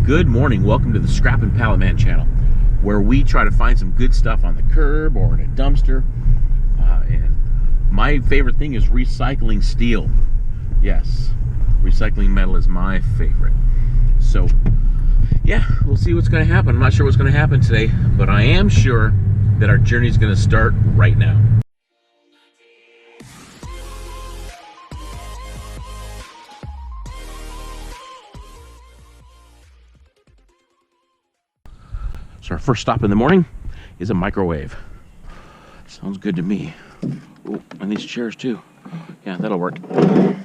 Good morning, welcome to the Scrap and Pallet Man channel, where we try to find some good stuff on the curb or in a dumpster. And my favorite thing is recycling steel. Yes, recycling metal is my favorite. So yeah, we'll see what's going to happen. I'm not sure what's going to happen today, but I am sure that our journey is going to start right now. So our first stop in the morning is a microwave. Sounds good to me. Oh, and these chairs too. Yeah, that'll work. Well,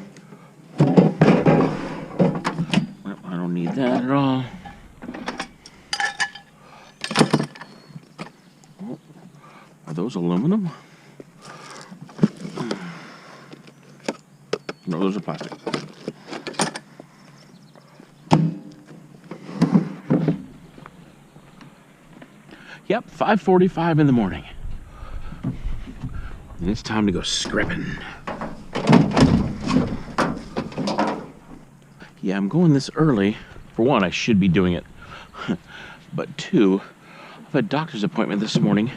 I don't need that at all. Oh, are those aluminum? No, those are plastic. Yep, 5:45 in the morning. And it's time to go scrapping. Yeah, I'm going this early. For one, I should be doing it. But two, I've had a doctor's appointment this morning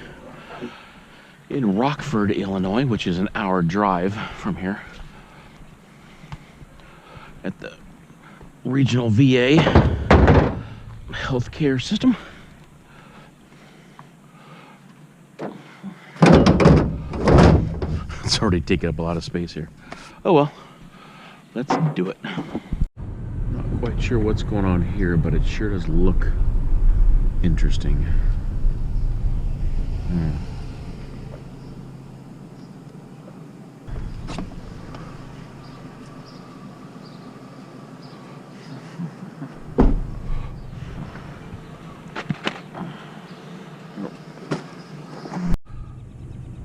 in Rockford, Illinois, which is an hour drive from here, at the regional VA healthcare system. It's already taking up a lot of space here. Oh well, let's do it. Not quite sure what's going on here, but it sure does look interesting.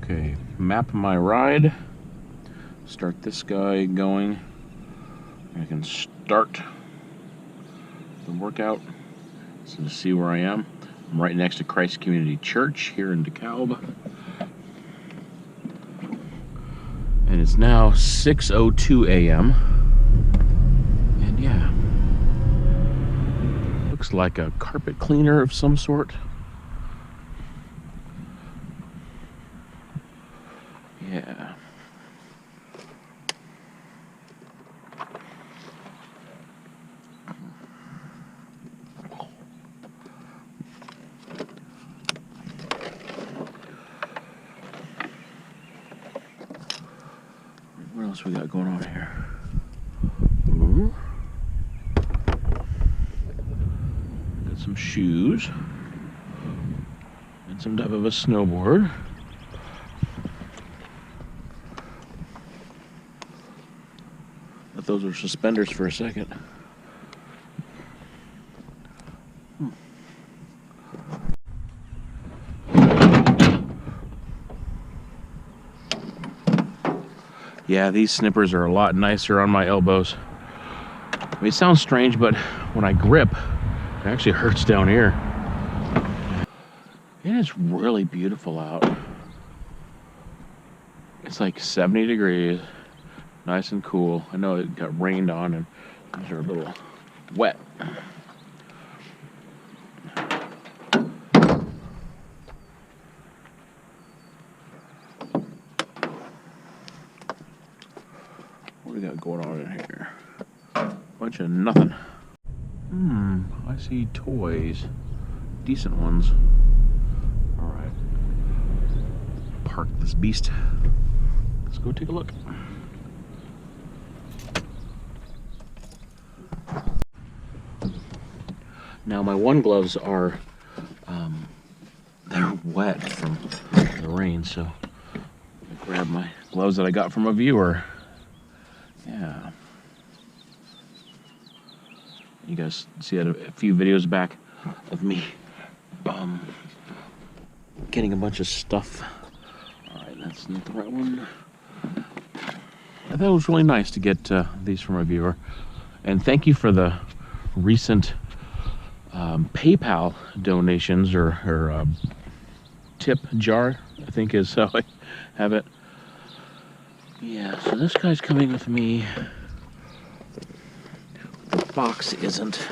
Okay, Map MyRide. Start this guy going. I can start the workout so to see where I am. I'm right next to Christ Community Church here in DeKalb. And it's now 6:02 a.m. And yeah, looks like a carpet cleaner of some sort. Yeah. What else we got going on here? Ooh. Got some shoes and some type of a snowboard. Thought those were suspenders for a second. Yeah, these snippers are a lot nicer on my elbows. I mean, it sounds strange, but when I grip, it actually hurts down here. It is really beautiful out. It's like 70 degrees, nice and cool. I know it got rained on and these are a little wet. What do we got going on in here? Bunch of nothing. I see toys. Decent ones. Alright. Park this beast. Let's go take a look. Now my one gloves are, they're wet from the rain, so I grab my gloves that I got from a viewer. Yeah. You guys see that a few videos back of me getting a bunch of stuff. Alright, that's not the right one. I thought it was really nice to get these from a viewer. And thank you for the recent PayPal donations or tip jar, I think is how I have it. Yeah, so this guy's coming with me. The box isn't.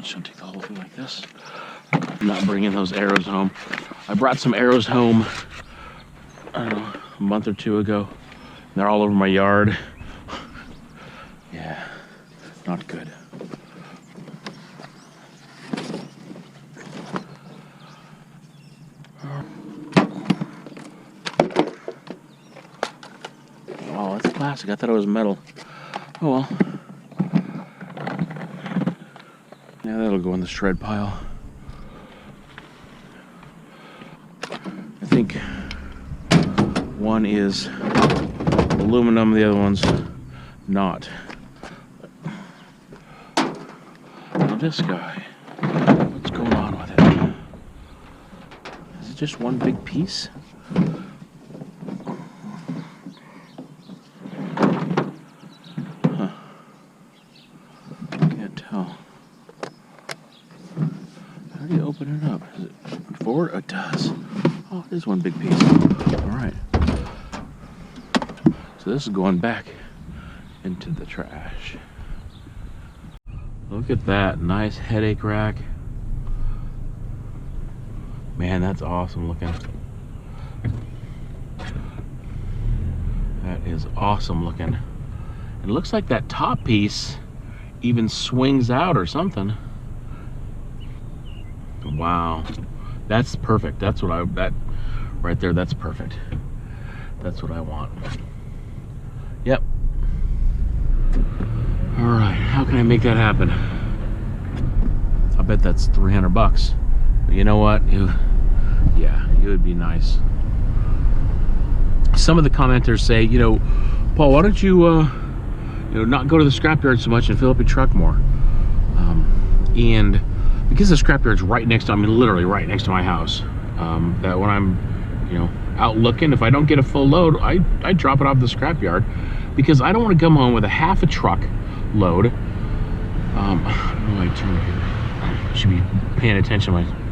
Should take the whole thing like this. I'm not bringing those arrows home. I brought some arrows home, I don't know, a month or two ago. They're all over my yard. Yeah, not good. Oh, it's plastic. I thought it was metal. Oh well. Yeah, that'll go in the shred pile. I think one is aluminum, the other one's not. Now this guy, what's going on with it? Is it just one big piece? Huh. Can't tell. How do you open it up? Is it forward? Oh, it does. Oh, it is one big piece. All right. So this is going back into the trash. Look at that nice headache rack. Man, that's awesome looking. That is awesome looking. It looks like that top piece even swings out or something. Wow, that's perfect. That's what that right there, that's perfect. That's what I want. Yep. All right, how can I make that happen? I bet that's 300 bucks. But you know what? Yeah, it would be nice. Some of the commenters say, you know, Paul, why don't you, not go to the scrapyard so much and fill up your truck more? And because the scrapyard's right next to, I mean, literally right next to my house, that when I'm, out looking, if I don't get a full load, I drop it off the scrapyard, because I don't want to come home with a half a truck load. I don't know why I turned here. I should be paying attention to my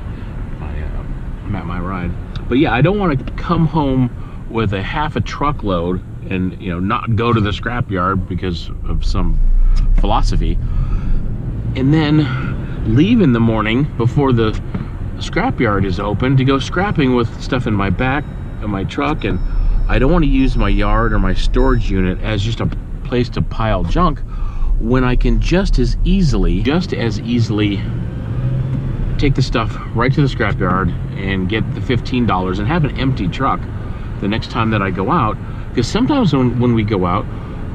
Map MyRide. But yeah, I don't want to come home with a half a truckload and not go to the scrapyard because of some philosophy, and then leave in the morning before the scrapyard is open to go scrapping with stuff in my back of my truck. And I don't want to use my yard or my storage unit as just a place to pile junk, when I can just as easily take the stuff right to the scrapyard and get the $15 and have an empty truck the next time that I go out. Because sometimes when we go out,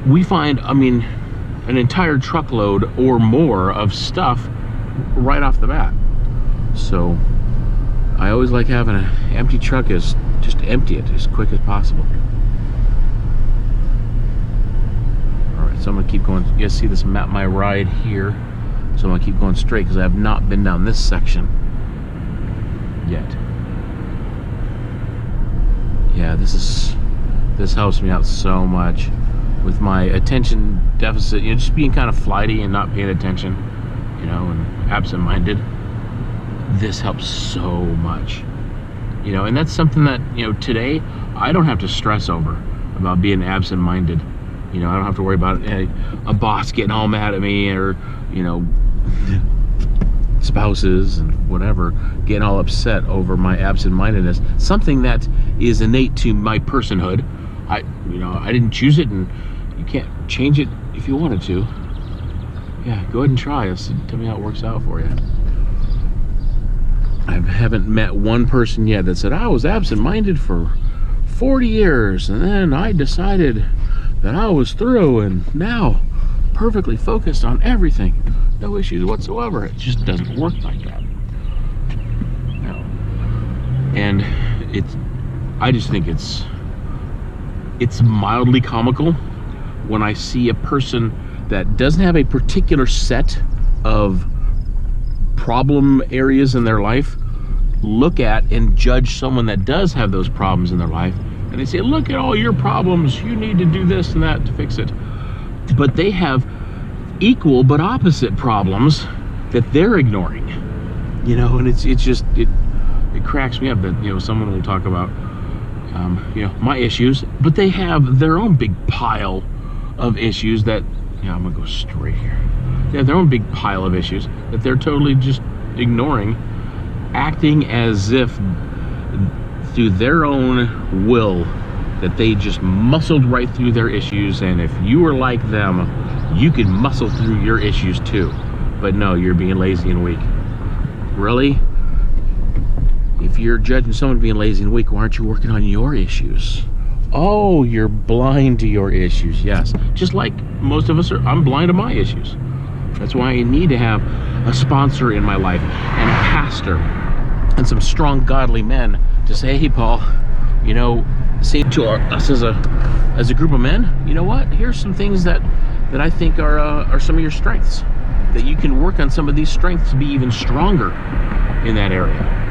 we find, an entire truckload or more of stuff right off the bat. So I always like having an empty truck, is just empty it as quick as possible. All right, so I'm gonna keep going. You guys see this Map MyRide here? So I'm gonna keep going straight because I have not been down this section yet. Yeah, this helps me out so much with my attention deficit, just being kind of flighty and not paying attention, and absent-minded. This helps so much, and that's something that, today I don't have to stress over about being absent-minded. I don't have to worry about a boss getting all mad at me, or, spouses and whatever getting all upset over my absent-mindedness. Something that is innate to my personhood. I didn't choose it, and you can't change it if you wanted to. Yeah, go ahead and try us. Tell me how it works out for you. I haven't met one person yet that said, I was absent-minded for 40 years, and then I decided that I was through, and now perfectly focused on everything. No issues whatsoever. It just doesn't work like that. No. And I just think it's mildly comical when I see a person that doesn't have a particular set of problem areas in their life look at and judge someone that does have those problems in their life, and they say, look at all your problems, you need to do this and that to fix it. but they have equal but opposite problems that they're ignoring. You know, and it's just it cracks me up that, you know, someone will talk about you know, my issues, but they have their own big pile of issues that, yeah, I'm gonna go straight here. They have their own big pile of issues that they're totally just ignoring, acting as if through their own will that they just muscled right through their issues, and if you were like them, you could muscle through your issues too. But no, you're being lazy and weak. Really? If you're judging someone being lazy and weak, why aren't you working on your issues? Oh, you're blind to your issues. Yes, just like most of us are. I'm blind to my issues. That's why I need to have a sponsor in my life and a pastor and some strong godly men to say, hey Paul, you know, say to us as a group of men, you know what, here's some things that I think are some of your strengths, that you can work on some of these strengths to be even stronger in that area.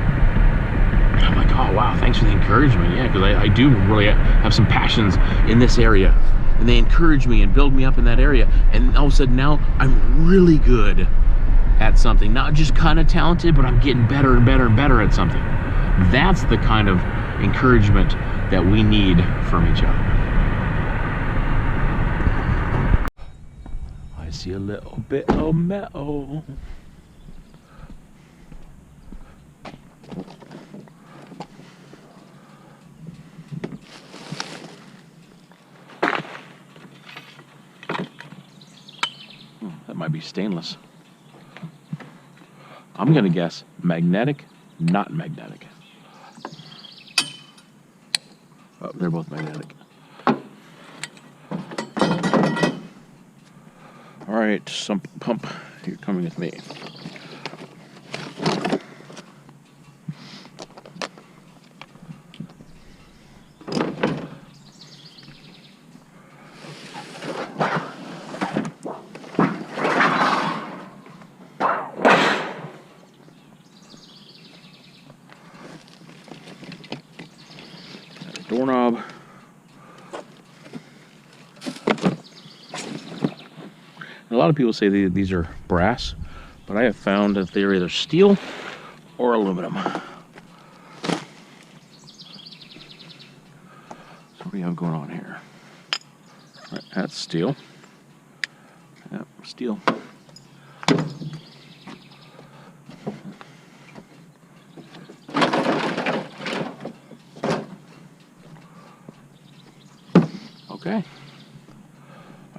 I'm like, oh wow, thanks for the encouragement. Yeah, because I do really have some passions in this area, and they encourage me and build me up in that area, and all of a sudden now I'm really good at something. Not just kind of talented, but I'm getting better and better and better at something. That's the kind of encouragement that we need from each other. I see a little bit of metal. That might be stainless. I'm gonna guess magnetic, not magnetic. Oh, they're both magnetic. All right, sump pump, you're coming with me. Doorknob. A lot of people say these are brass, but I have found that they're either steel or aluminum. So what do you have going on here? Right, that's steel. Yep, steel. Okay,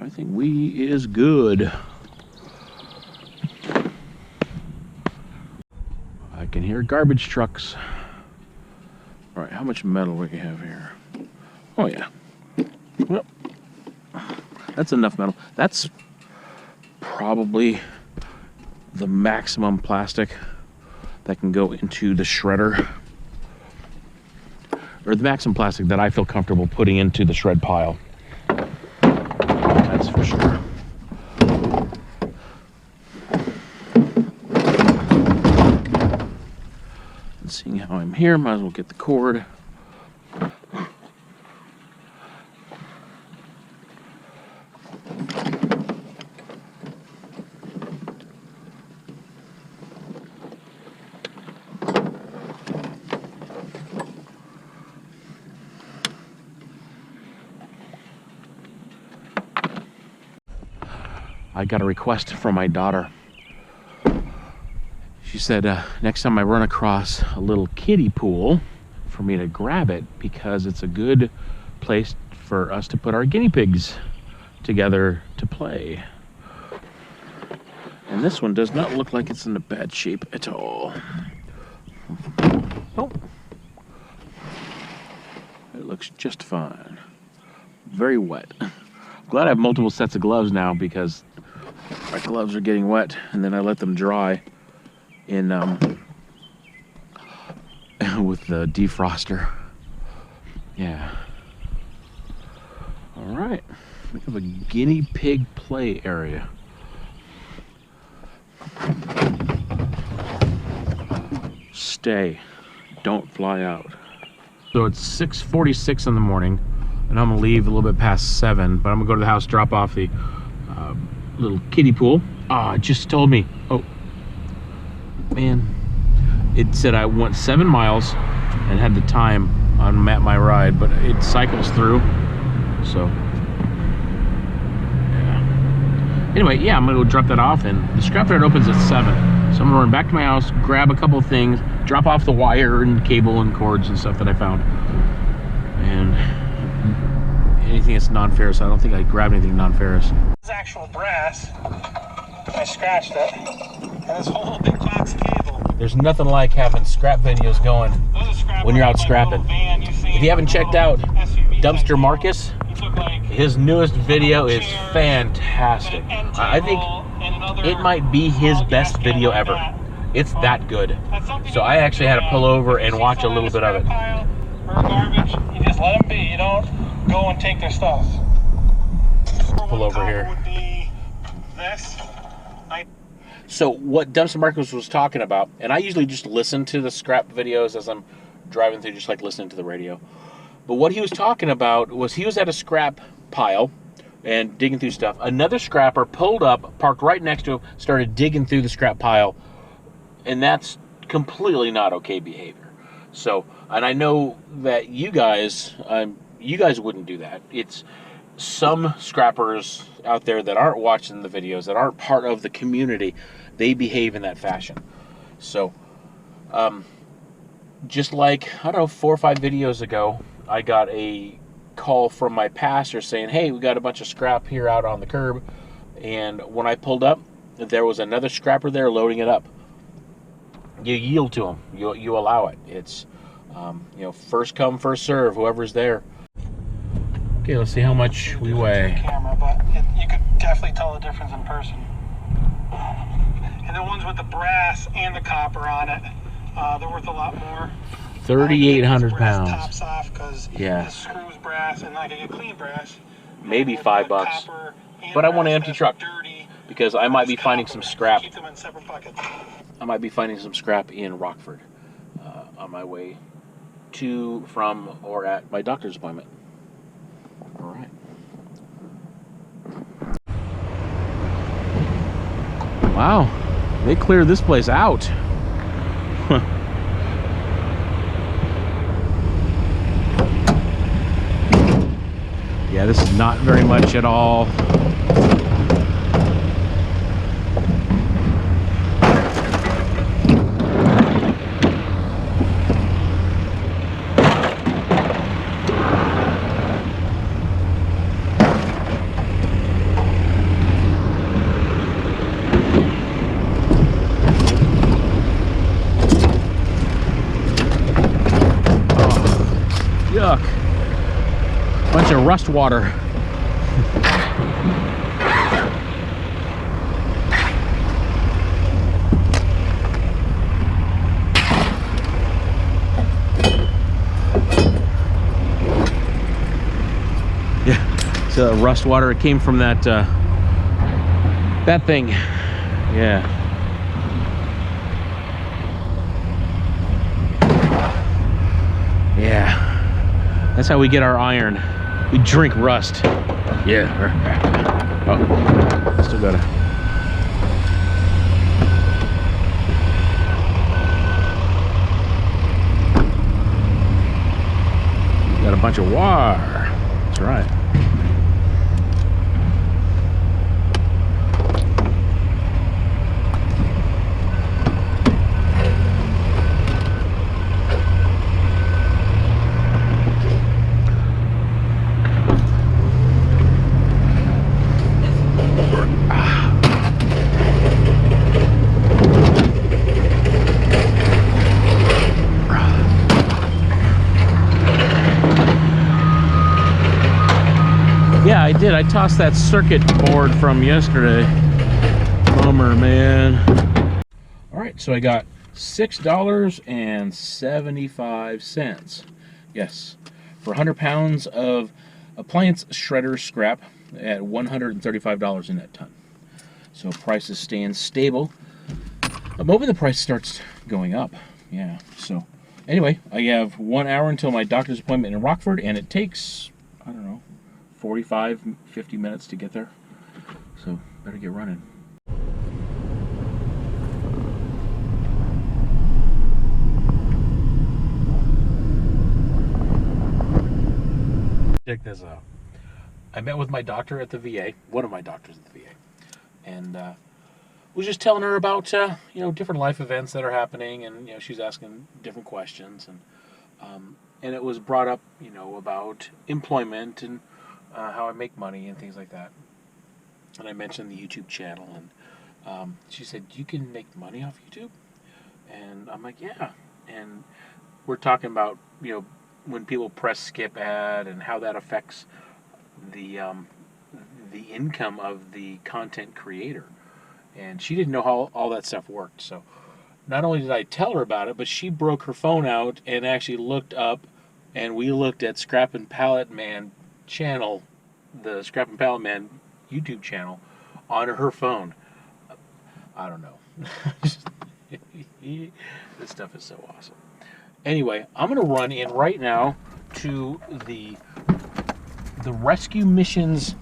I think we is good. I can hear garbage trucks. All right, how much metal do we have here? Oh yeah, well, that's enough metal. That's probably the maximum plastic that can go into the shredder, or the maximum plastic that I feel comfortable putting into the shred pile. That's for sure. And seeing how I'm here, might as well get the cord. I got a request from my daughter. She said next time I run across a little kiddie pool for me to grab it, because it's a good place for us to put our guinea pigs together to play. And this one does not look like it's in a bad shape at all. Oh, it looks just fine. Very wet. Glad I have multiple sets of gloves now, because my gloves are getting wet, and then I let them dry in with the defroster. Yeah. All right. We have a guinea pig play area. Stay. Don't fly out. So it's 6:46 in the morning, and I'm gonna leave a little bit past 7, but I'm gonna go to the house, drop off the little kiddie pool. It just told me, oh man, it said I went 7 miles and had the time on Map MyRide, but it cycles through, so yeah. Anyway, yeah, I'm gonna go drop that off, and the scrapyard opens at 7, so I'm gonna run back to my house, grab a couple of things, drop off the wire and cable and cords and stuff that I found, and anything that's non-ferrous. I don't think I grabbed anything non-ferrous. This is actual brass. I scratched it, and this whole big box of cable. There's nothing like having scrap videos going when you're out scrapping. If you haven't checked out Dumpster Marcus, his newest video is fantastic. I think it might be his best video ever. It's that good. So I actually had to pull over and watch a little bit of it. Garbage, you just let them be. You don't go and take their stuff. Pull over here. Would be this. So what Dumpster Marcus was talking about, and I usually just listen to the scrap videos as I'm driving through, just like listening to the radio. But what he was talking about was he was at a scrap pile and digging through stuff. Another scrapper pulled up, parked right next to him, started digging through the scrap pile, and that's completely not okay behavior. So, and I know that you guys wouldn't do that. It's some scrappers out there that aren't watching the videos, that aren't part of the community, they behave in that fashion. So, just like, I don't know, 4 or 5 videos ago, I got a call from my pastor saying, hey, we got a bunch of scrap here out on the curb. And when I pulled up, there was another scrapper there loading it up. You yield to them. You allow it. It's, you know, first come, first serve, whoever's there. Okay, let's see how much we weigh. Camera, but you could definitely tell the difference in person. And the ones with the brass and the copper on it, they're worth a lot more. 3,800 pounds. Tops off because the screws brass, and I can get clean brass. Maybe $5. But I want an empty truck because I might be finding some scrap. Keep them in separate buckets. I might be finding some scrap in Rockford on my way to, from, or at my doctor's appointment. All right. Wow, they cleared this place out. Yeah, this is not very much at all. Yuck. Bunch of rust water. Yeah, so rust water, it came from that that thing. Yeah. Yeah. That's how we get our iron. We drink rust. Yeah. Oh, still gotta. Got a bunch of wire. That's right. Yeah, I did. I tossed that circuit board from yesterday. Bummer, man. All right, so I got $6.75. Yes, for 100 pounds of appliance shredder scrap at $135 in that ton. So prices staying stable. I'm hoping the price starts going up. Yeah, so anyway, I have 1 hour until my doctor's appointment in Rockford, and it takes, I don't know, 45, 50 minutes to get there. So better get running. Check this out. I met with my doctor at the VA, one of my doctors at the VA, and was just telling her about different life events that are happening, and she's asking different questions, and it was brought up about employment and how I make money and things like that. And I mentioned the YouTube channel, and she said, "You can make money off YouTube?" And I'm like, "Yeah." And we're talking about when people press skip ad and how that affects the income of the content creator. And she didn't know how all that stuff worked. So not only did I tell her about it, but she broke her phone out and actually looked up, and we looked at ScrapPalletMan channel, the ScrapPalletMan YouTube channel, on her phone. I don't know. This stuff is so awesome. Anyway, I'm going to run in right now to the Rescue Missions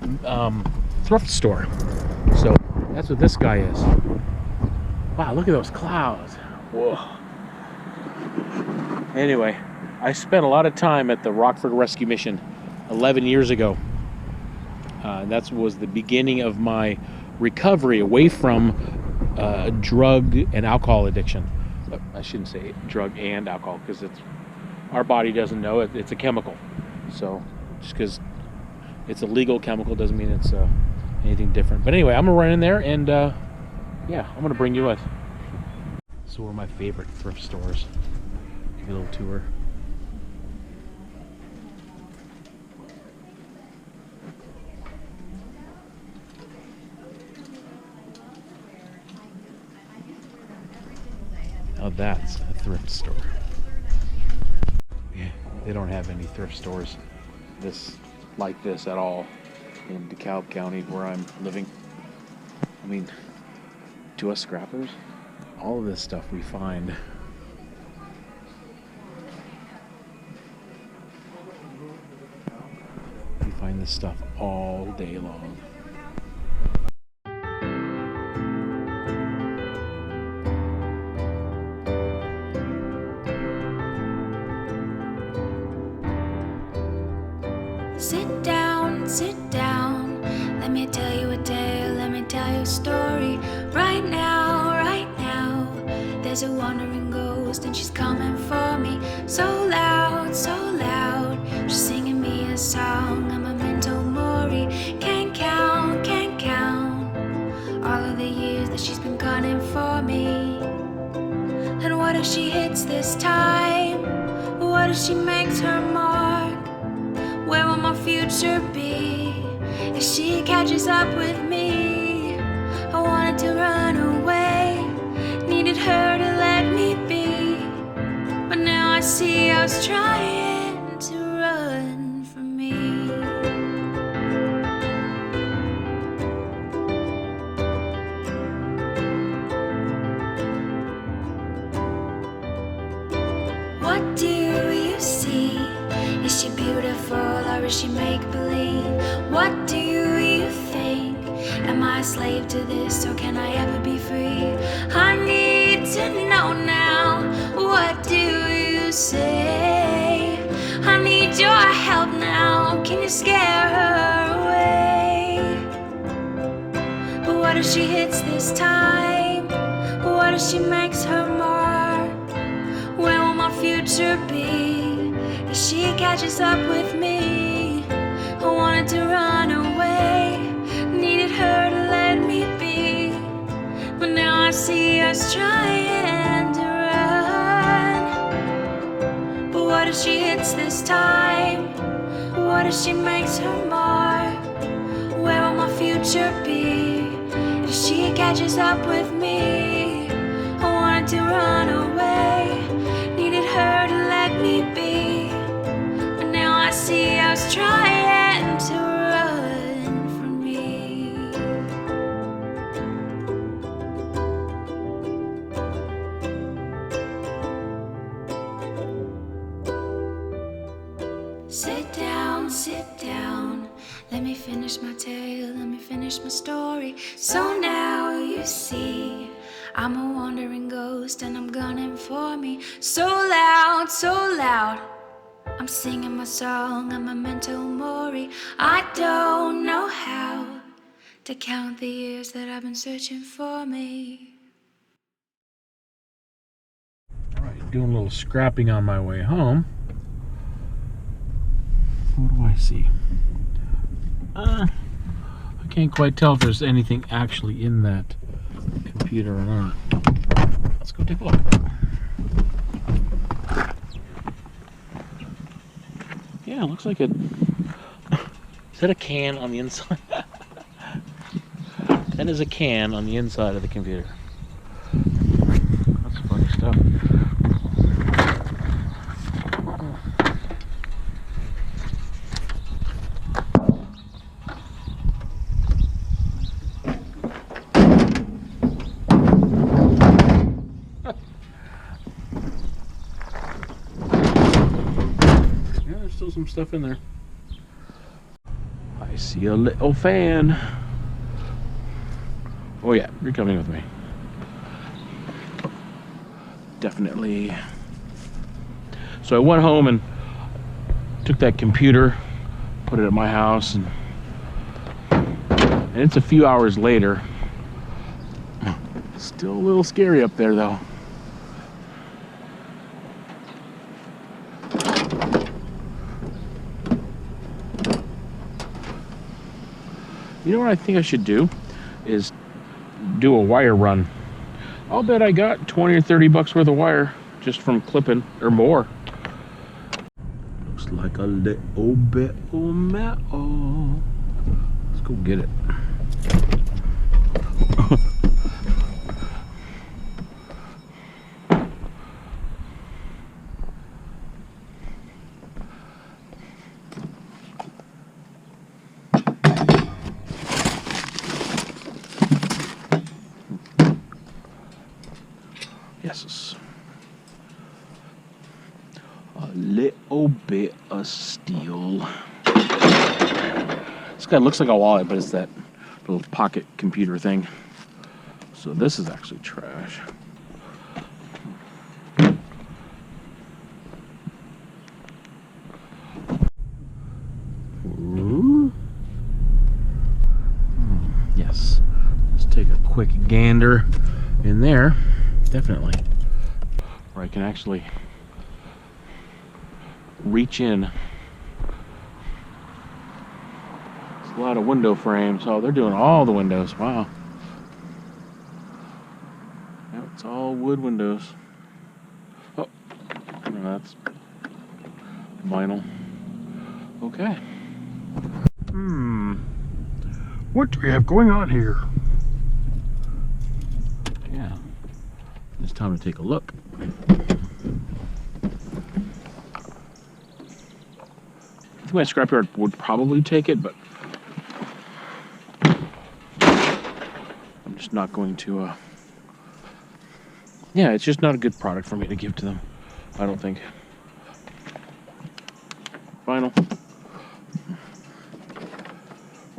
thrift store. So that's what this guy is. Wow, look at those clouds. Whoa. Anyway, I spent a lot of time at the Rockford Rescue Mission 11 years ago. That was the beginning of my recovery away from drug and alcohol addiction. I shouldn't say drug and alcohol, because our body doesn't know it. It's a chemical. So just because it's a legal chemical doesn't mean it's anything different. But anyway, I'm gonna run in there, and yeah, I'm gonna bring you with. So one of my favorite thrift stores. Give you a little tour. Now that's a thrift store. Yeah, they don't have any thrift stores like this at all in DeKalb County, where I'm living. I mean, to us scrappers, all of this stuff we find this stuff all day long. Sit down, let me tell you a tale, let me tell you a story. Right now, there's a wandering ghost and she's coming for me. So loud, she's singing me a song, I'm a memento mori. Can't count all of the years that she's been gunning for me. And what if she hits this time? What if she makes her mark? Where will my future be if she catches up with me? I wanted to run away, needed her to let me be, but now I see I was trying to run from me. What do you see? Is she beautiful or is she make-believe? What do you think? Am I a slave to this or can I ever be free? I need to know now. What do you say? I need your help now. Can you scare her away? But what if she hits this time? What if she makes her mark? Where will my future be if she catches up with me? I wanted to run away, needed her to let me be, but now I see us trying to run. But what if she hits this time? What if she makes her mark? Where will my future be if she catches up with me? I wanted to run away, needed her to let me be, but now I see I was trying to run from me. Sit down, Let me finish my tale, let me finish my story. So now you see, I'm a wandering ghost and I'm gunning for me. So loud, I'm singing my song, I'm a mental Mori. I don't know how to count the years that I've been searching for me. Alright, doing a little scrapping on my way home. What do I see? I can't quite tell if there's anything actually in that computer or not. Let's go take a look. Yeah, it looks like it. Is that a can on the inside? That is a can on the inside of the computer. That's funny stuff. Yeah, there's still some stuff in there. I see a little fan. Oh yeah, you're coming with me. Definitely. So I went home and took that computer, put it at my house, and it's a few hours later. Still a little scary up there though. You know what I think I should do is do a wire run. I'll bet I got 20 or 30 bucks worth of wire just from clipping or more. Looks like a little bit of metal. Let's go get it. Yes. A little bit of steel. This guy looks like a wallet, but it's that little pocket computer thing. So this is actually trash. Ooh. Yes. Let's take a quick gander in there. Definitely. Where I can actually reach in. There's a lot of window frames. Oh, they're doing all the windows. Wow. Yep, it's all wood windows. Oh, no, that's vinyl. Okay. What do we have going on here? Yeah. It's time to take a look. I think my scrapyard would probably take it, but I'm just not going to. Yeah, it's just not a good product for me to give to them, I don't think. Vinyl.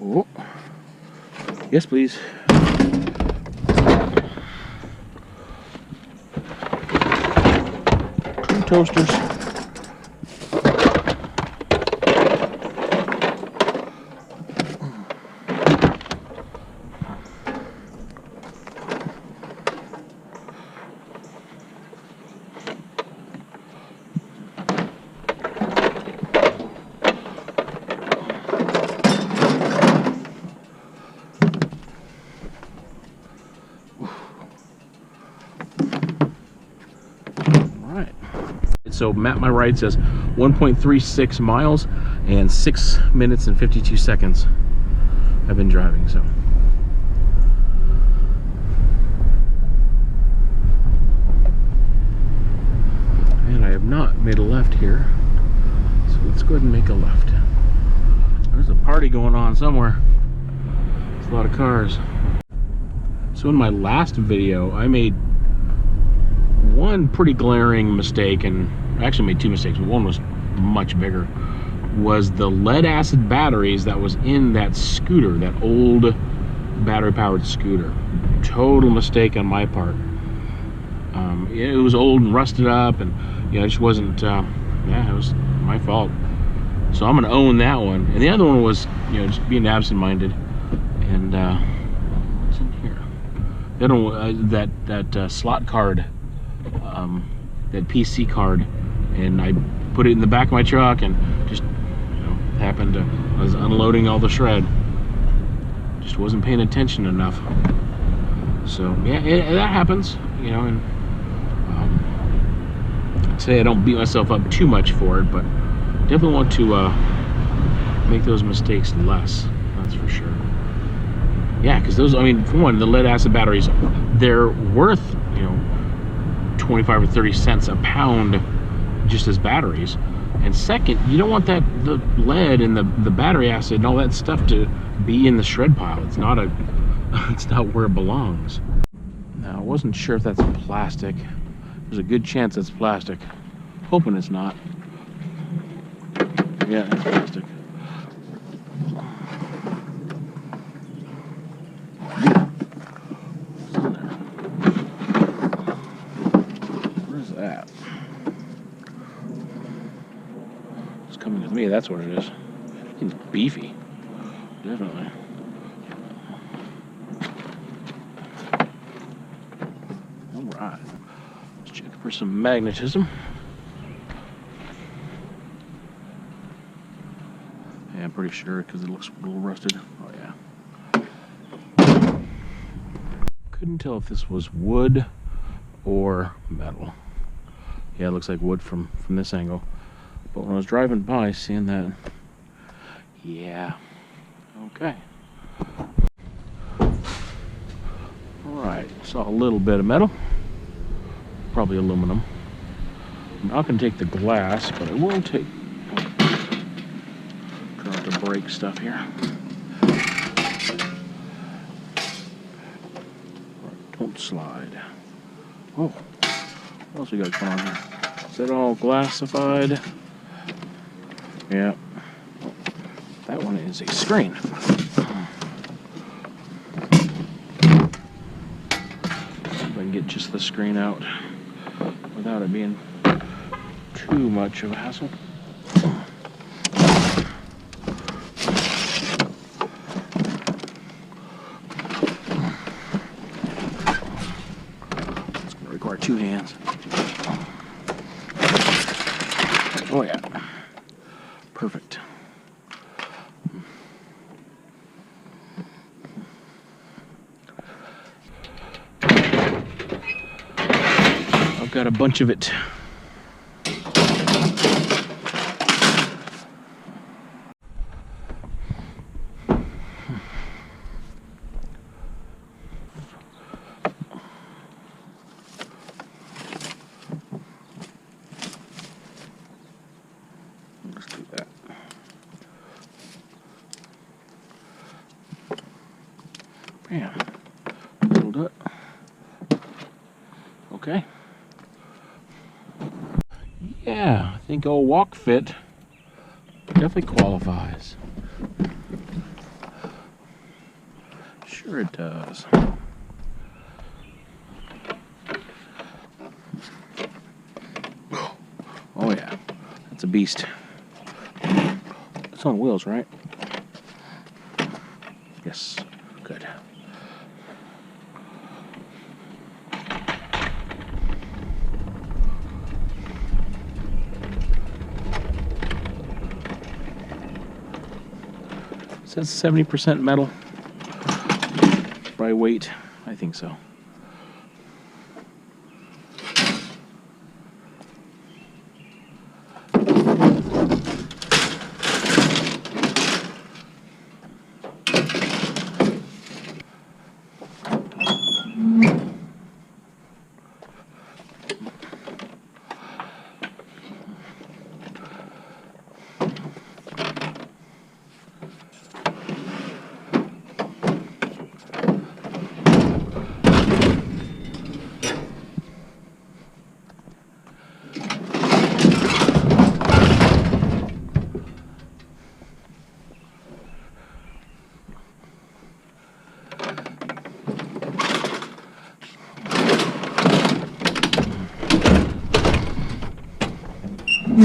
Oh. Yes, please. Toasters. So Map MyRide says 1.36 miles and 6 minutes and 52 seconds I've been driving, so. And I have not made a left here, so let's go ahead and make a left. There's a party going on somewhere. There's a lot of cars. So in my last video, I made one pretty glaring mistake, and I actually made two mistakes, but one was much bigger. was the lead acid batteries that was in that scooter, that old battery powered scooter. Total mistake on my part. It was old and rusted up, and it just wasn't, it was my fault. So I'm gonna own that one. And the other one was, just being absent-minded. And what's in here? The other one, that slot card, that PC card, and I put it in the back of my truck, and just happened to, I was unloading all the shred. Just wasn't paying attention enough. So yeah, that happens, and I'd say I don't beat myself up too much for it, but definitely want to make those mistakes less. That's for sure. Yeah, because those, for one, the lead acid batteries, they're worth 25 or 30 cents a pound just as batteries. And second, you don't want the lead and the battery acid and all that stuff to be in the shred pile. It's not where it belongs. Now, I wasn't sure if that's plastic. There's a good chance it's plastic. Hoping it's not. Yeah, it's plastic. Where's that? It's coming with me, that's what it is. It's beefy. Definitely. Alright. Let's check for some magnetism. Yeah, I'm pretty sure because it looks a little rusted. Oh yeah. Couldn't tell if this was wood or metal. Yeah, it looks like wood from this angle. But when I was driving by, seeing that, yeah. Okay. Alright, saw a little bit of metal. Probably aluminum. I'm not going to take the glass, but I will take... Try not to break stuff here. Don't slide. Oh, what else we got going on here? Is that all glassified? Yeah. That one is a screen. See if I can get just the screen out without it being too much of a hassle. It's going to require two hands. Oh yeah. Perfect. I've got a bunch of it. Let's do that. Bam. Hold up. Okay. Yeah, I think old walk fit definitely qualifies. Sure it does. Oh yeah, that's a beast. It's on wheels, right? Yes, good. It says 70% metal by weight. I think so. All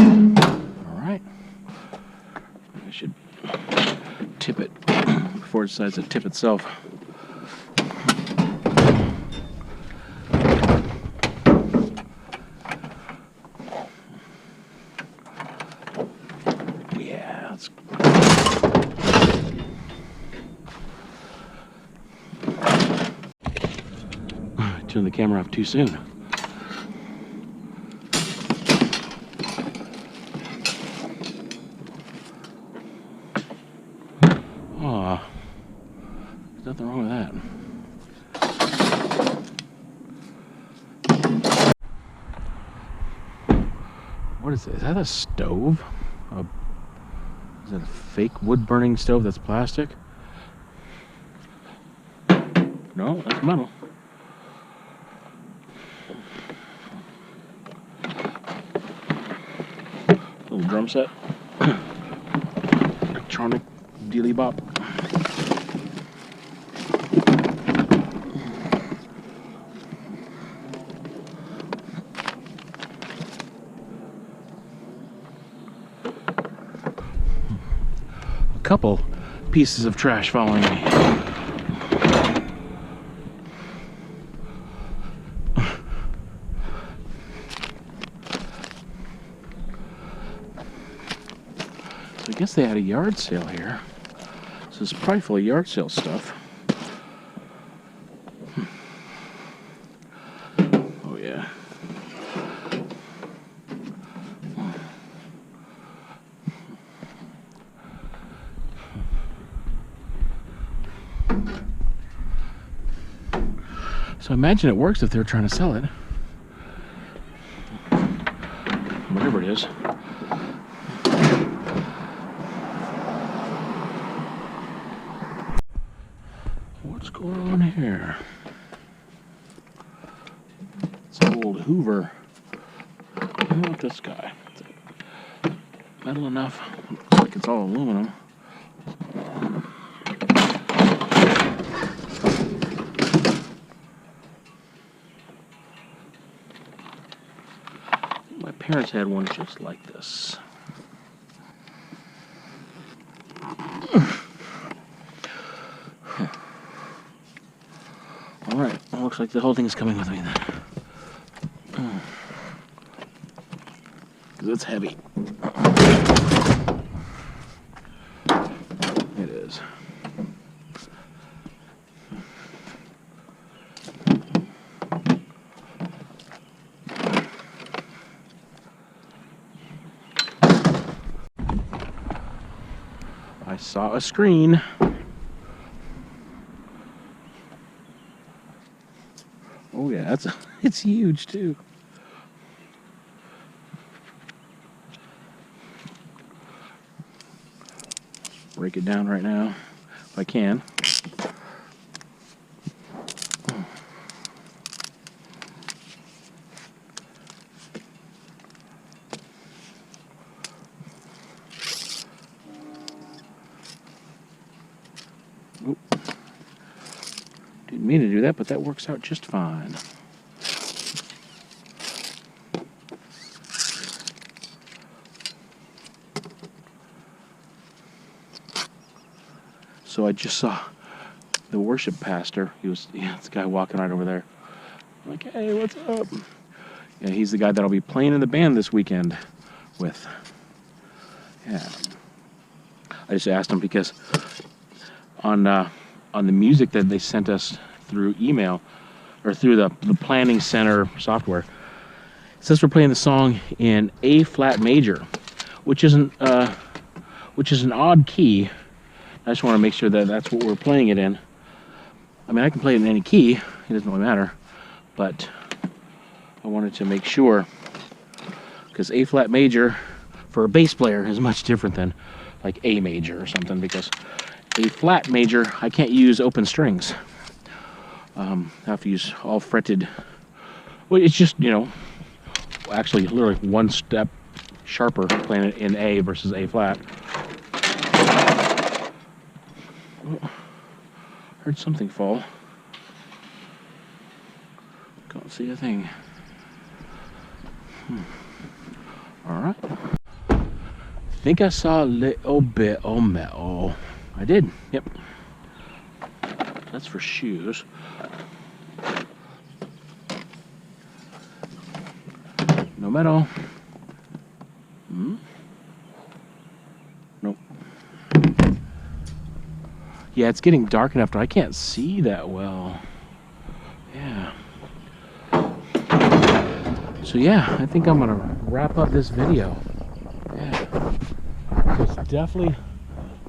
right. I should tip it before it decides to tip itself. Yeah, let's. I turned the camera off too soon. Aw, there's nothing wrong with that. What is it? Is that a stove? Is that a fake wood-burning stove that's plastic? No, that's metal. Little drum set. Electronic dealy bop. A couple pieces of trash following me. So I guess they had a yard sale here. So it's probably full of yard sale stuff. Oh yeah. So I imagine it works if they're trying to sell it. Whatever it is. What's going on here? It's an old Hoover. How about this guy? Metal enough. Looks like it's all aluminum. My parents had one just like this. All right, well, looks like the whole thing is coming with me then. Because it's heavy. It is. I saw a screen. Oh yeah, it's huge too. Break it down right now, if I can. Oop. Didn't mean to do that, but that works out just fine. So I just saw the worship pastor. This guy walking right over there. I'm like, hey, what's up? Yeah, he's the guy that I'll be playing in the band this weekend with. Yeah. I just asked him because on the music that they sent us through email or through the planning center software, it says we're playing the song in A flat major, which is an odd key. I just want to make sure that that's what we're playing it in. I mean, I can play it in any key. It doesn't really matter. But I wanted to make sure, because A flat major for a bass player is much different than like A major or something, because A flat major, I can't use open strings. I have to use all fretted. Well, it's just, actually literally one step sharper playing it in A versus A flat. Oh, heard something fall. Can't see a thing. All right. Think I saw a little bit of metal. I did. Yep. That's for shoes. No metal. Nope. Yeah, it's getting dark enough, but I can't see that well. Yeah. So yeah, I think I'm gonna wrap up this video. Yeah. So it's definitely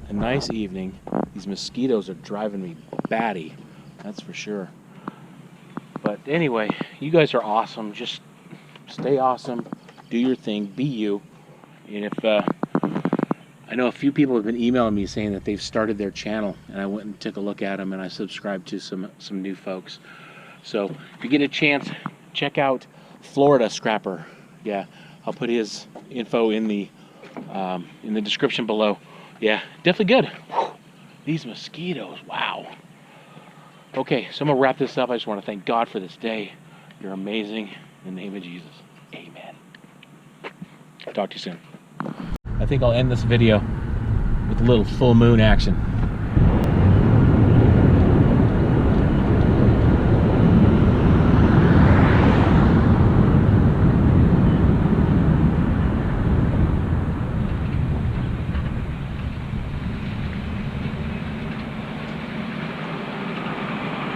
a nice evening. These mosquitoes are driving me batty, that's for sure. But anyway, you guys are awesome. Just stay awesome, do your thing, be you. And if I know a few people have been emailing me saying that they've started their channel, and I went and took a look at them, and I subscribed to some new folks. So if you get a chance, check out Florida Scrapper. Yeah, I'll put his info in the description below. Yeah, definitely good. Whew. These mosquitoes, wow. Okay, so I'm gonna wrap this up. I just want to thank God for this day. You're amazing. In the name of Jesus, amen. Talk to you soon. I think I'll end this video with a little full moon action.